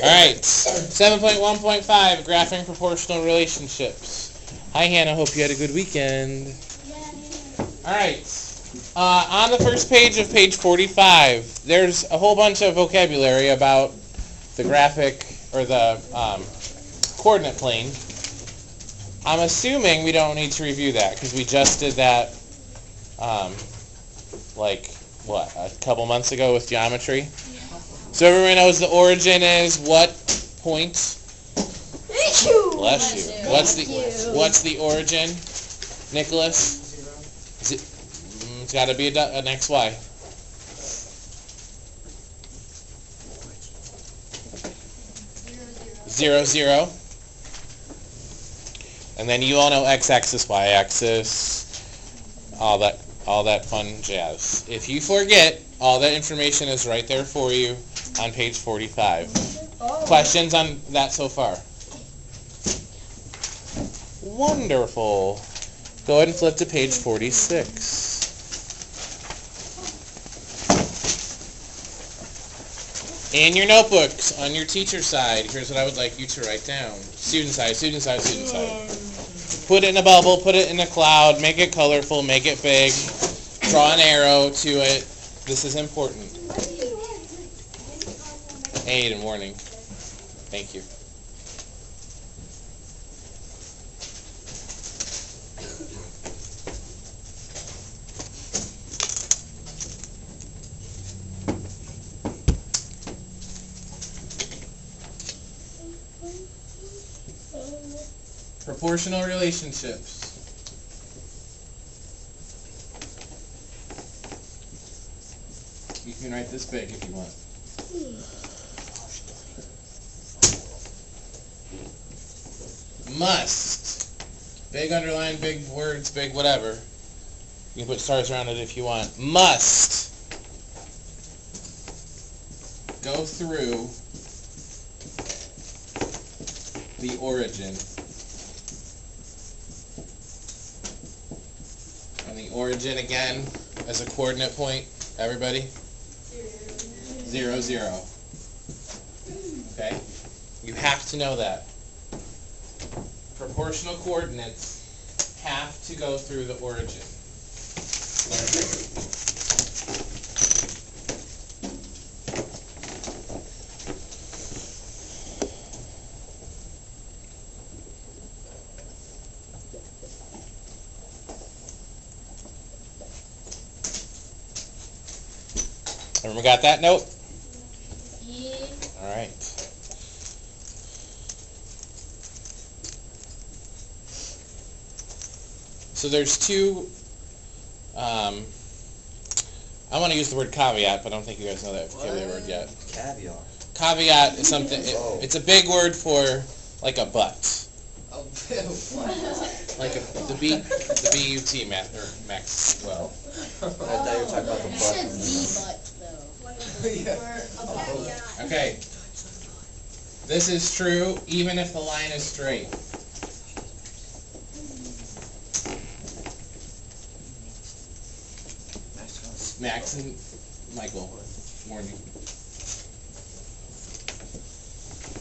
Alright, 7.1.5, graphing proportional relationships. Hi Hannah, hope you had a good weekend. Alright, on the first page of page 45, there's a whole bunch of vocabulary about the graphic, or the coordinate plane. I'm assuming we don't need to review that, because we just did that, a couple months ago with geometry. So everyone knows the origin is what point? Bless you. What's the origin, Nicholas? It's got to be an XY. 0, 0. And then you all know x-axis, y-axis, all that fun jazz. If you forget, all that information is right there for you on page 45. Questions on that so far? Wonderful. Go ahead and flip to page 46. In your notebooks, on your teacher side, here's what I would like you to write down. Student side, student side, student side. Put it in a bubble, put it in a cloud, make it colorful, make it big. Draw an arrow to it. This is important. Aid and warning. Thank you. Proportional relationships. You can write this big if you want. Must. Big underline, big words, big whatever. You can put stars around it if you want. Must go through the origin. And the origin again as a coordinate point. Everybody? 0, 0. Okay? You have to know that. Proportional coordinates have to go through the origin. Everyone got that note? Yeah. All right. So there's two, I want to use the word caveat, but I don't think you guys know that vocabulary word yet. Caviar. Caveat is something, it's a big word for like a but. Like the B-U-T, Maxwell. I thought you were talking about the You said butt. though. Okay. This is true even if the line is straight. Max and Michael, warning.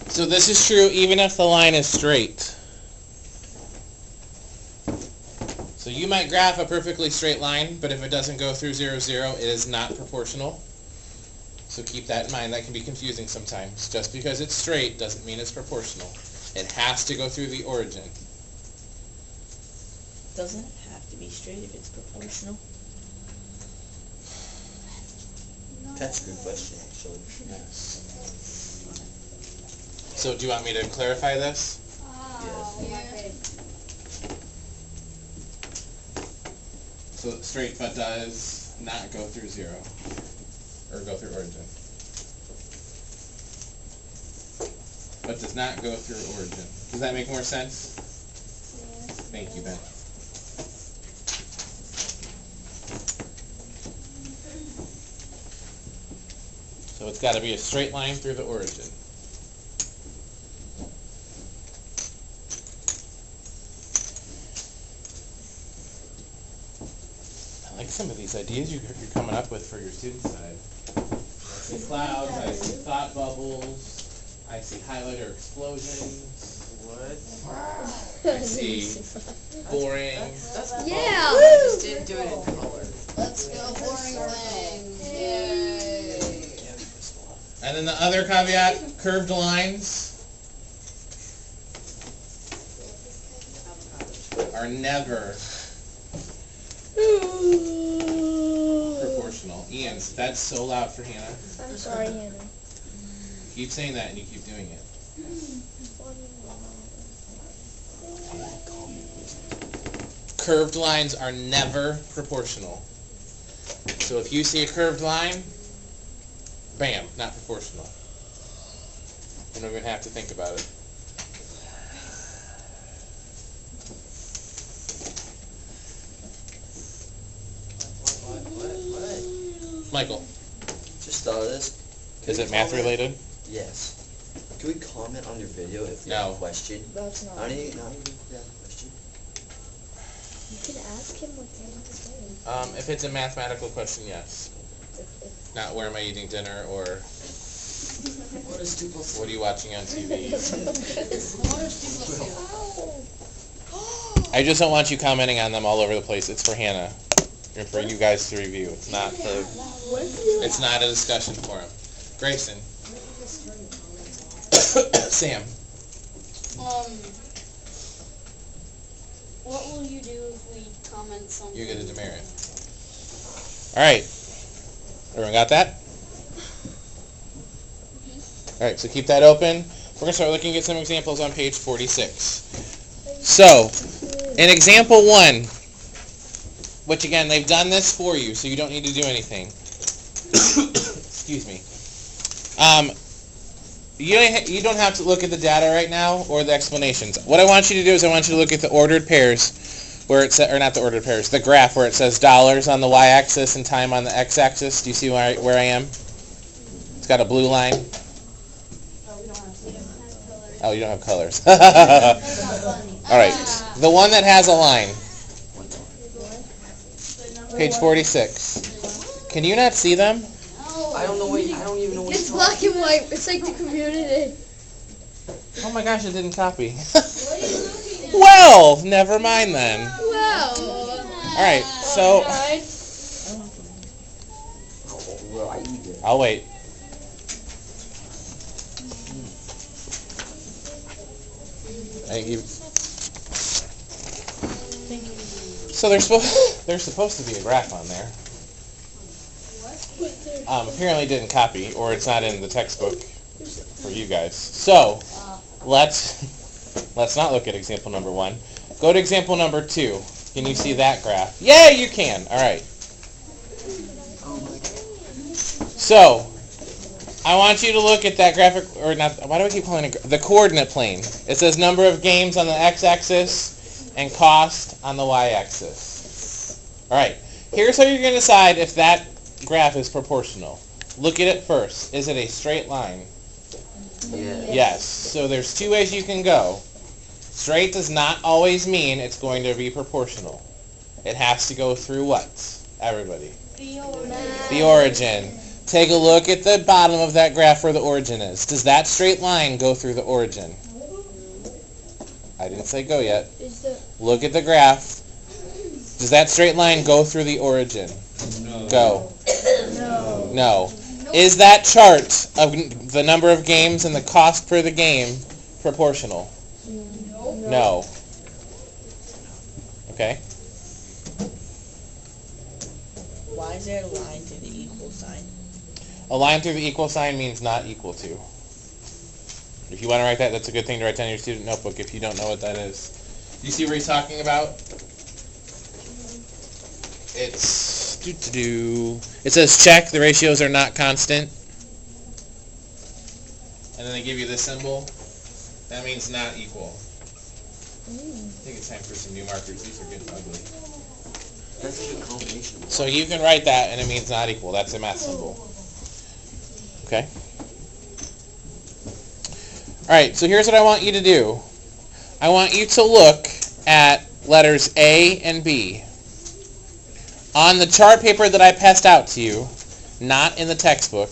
So this is true even if the line is straight. So you might graph a perfectly straight line, but if it doesn't go through 0, 0, it is not proportional. So keep that in mind. That can be confusing sometimes. Just because it's straight doesn't mean it's proportional. It has to go through the origin. Doesn't it have to be straight if it's proportional? That's a good question, actually. Yes. So do you want me to clarify this? So straight but does not go through 0, or go through origin. But does not go through origin. Does that make more sense? Yes. Thank you, Ben. So it's got to be a straight line through the origin. I like some of these ideas you're coming up with for your student side. I see clouds, I see thought bubbles, I see highlighter explosions. What? I see boring. Yeah. Just didn't do it in color. Let's go boring things. Yay. And then the other caveat, curved lines are never proportional. Ian, that's so loud for Hannah. I'm sorry, Hannah. Keep saying that and you keep doing it. Curved lines are never proportional. So if you see a curved line, bam, not proportional. You don't even have to think about it. What? Michael, Just thought of this. Can is we it math comment? related? Yes. Can we comment on your video if you No. have a question? That's not. Not even if you have a question. You can ask him what they want to say. If it's a mathematical question, yes. Not where am I eating dinner or What is Duple? what are you watching on TV? What are stupid? I just don't want you commenting on them all over the place. It's for Hannah and for you guys to review. It's not for. It's not a discussion forum. Grayson. Sam. What will you do if we comment something? You get a demerit. All right. Everyone got that? All right. So keep that open. We're gonna start looking at some examples on page 46. So, in example 1, which again they've done this for you, so you don't need to do anything. Excuse me. You don't have to look at the data right now or the explanations. What I want you to do is I want you to look at the ordered pairs, where it says, or not the ordered pairs, the graph where it says dollars on the y-axis and time on the x-axis. Do you see where I am? It's got a blue line. Oh, you don't have colors. All right, the one that has a line. Page 46. Can you not see them? I don't even know what It's black and white. It's like the community. Oh my gosh, it didn't copy. Well, never mind then. Wow. All right, so I'll wait. So there's supposed to be a graph on there. Apparently didn't copy, or it's not in the textbook for you guys. So let's not look at example number 1. Go to example number 2. Can you see that graph? Yeah, you can. All right. So I want you to look at that graphic, or not. Why do I keep calling it the coordinate plane? It says number of games on the x-axis and cost on the y-axis. All right. Here's how you're going to decide if that graph is proportional. Look at it first. Is it a straight line? Yeah. Yes. So there's 2 ways you can go. Straight does not always mean it's going to be proportional. It has to go through what? Everybody. The origin. Take a look at the bottom of that graph where the origin is. Does that straight line go through the origin? I didn't say go yet. Look at the graph. Does that straight line go through the origin? No. Go. No. Is that chart of the number of games and the cost per the game proportional? No. Okay. Why is there a line through the equal sign? A line through the equal sign means not equal to. If you want to write that, that's a good thing to write down in your student notebook if you don't know what that is. Do you see what he's talking about? It's it says check, the ratios are not constant. And then they give you this symbol. That means not equal. I think it's time for some new markers. These are getting ugly. That's a good combination. So you can write that and it means not equal. That's a math symbol. Okay? Alright, so here's what I want you to do. I want you to look at letters A and B. On the chart paper that I passed out to you, not in the textbook,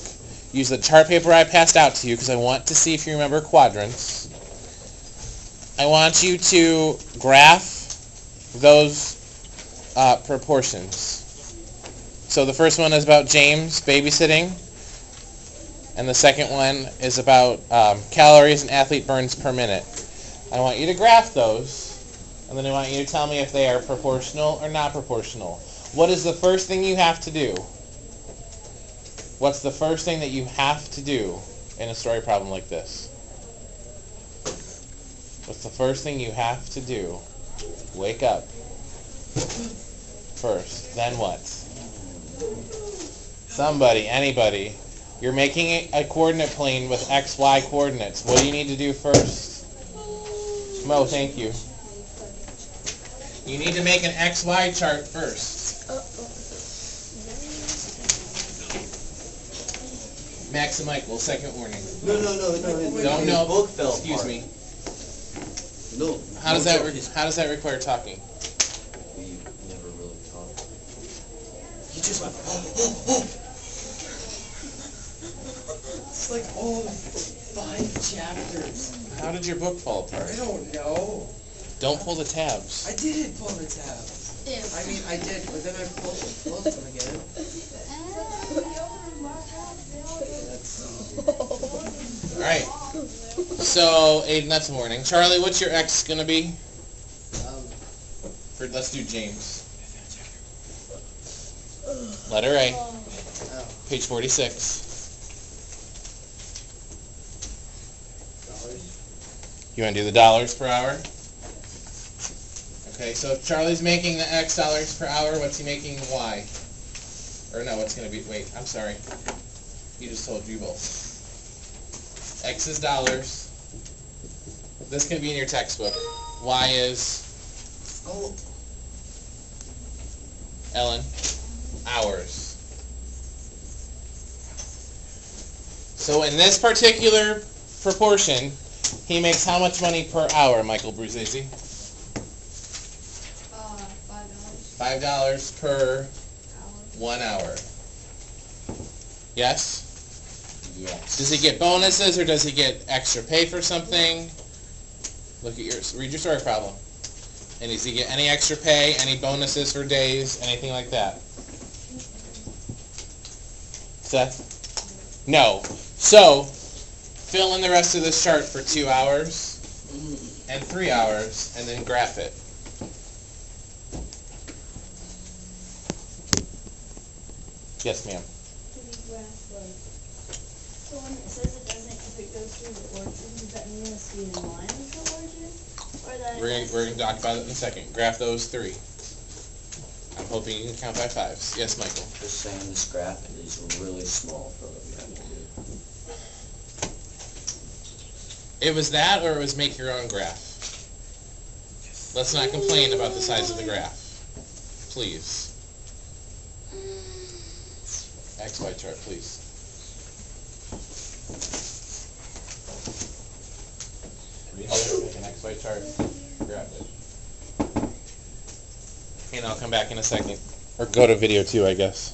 use the chart paper I passed out to you because I want to see if you remember quadrants. I want you to graph those proportions. So the first one is about James babysitting, and the second one is about calories an athlete burns per minute. I want you to graph those, and then I want you to tell me if they are proportional or not proportional. What is the first thing you have to do? What's the first thing that you have to do in a story problem like this? What's the first thing you have to do? Wake up. First. Then what? Somebody, anybody. You're making a coordinate plane with x, y coordinates. What do you need to do first? Mo, thank you. You need to make an XY chart first. Max and Michael, second warning. No. Don't know. Book fell Excuse apart. me. No. How does that require talking? We never really talked. He just went, It's like, 5 chapters. How did your book fall apart? I don't know. Don't pull the tabs. I did pull the tab. I mean, I did, but then I closed them again. Alright. So, Aiden, that's a warning. Charlie, what's your X going to be? Let's do James. Letter A. Page 46. You want to do the dollars per hour? Okay, so if Charlie's making the X dollars per hour, what's he making Y? Or no, it's going to be, wait, I'm sorry. He just told you both. X is dollars. This can be in your textbook. Y is, Ellen, hours. So in this particular proportion, he makes how much money per hour, Michael Bruzzese? $5. $5 per 1 hour. Yes? Yes. Does he get bonuses or does he get extra pay for something? Read your story problem. And does he get any extra pay, any bonuses for days, anything like that? Seth? No. So, fill in the rest of this chart for 2 hours and 3 hours, and then graph it. Yes, ma'am. So when it says it doesn't, if it goes through the origin, does that mean it's in line with the origin? Or that We're going to talk about it in a second. Graph those 3. I'm hoping you can count by 5s. Yes, Michael. Just saying this graph is really small for what we have to do. It was that, or it was make your own graph? Let's not complain about the size of the graph. Please. XY chart, please. Read it, make an XY chart, grab it. And I'll come back in a second. Or go to video 2, I guess.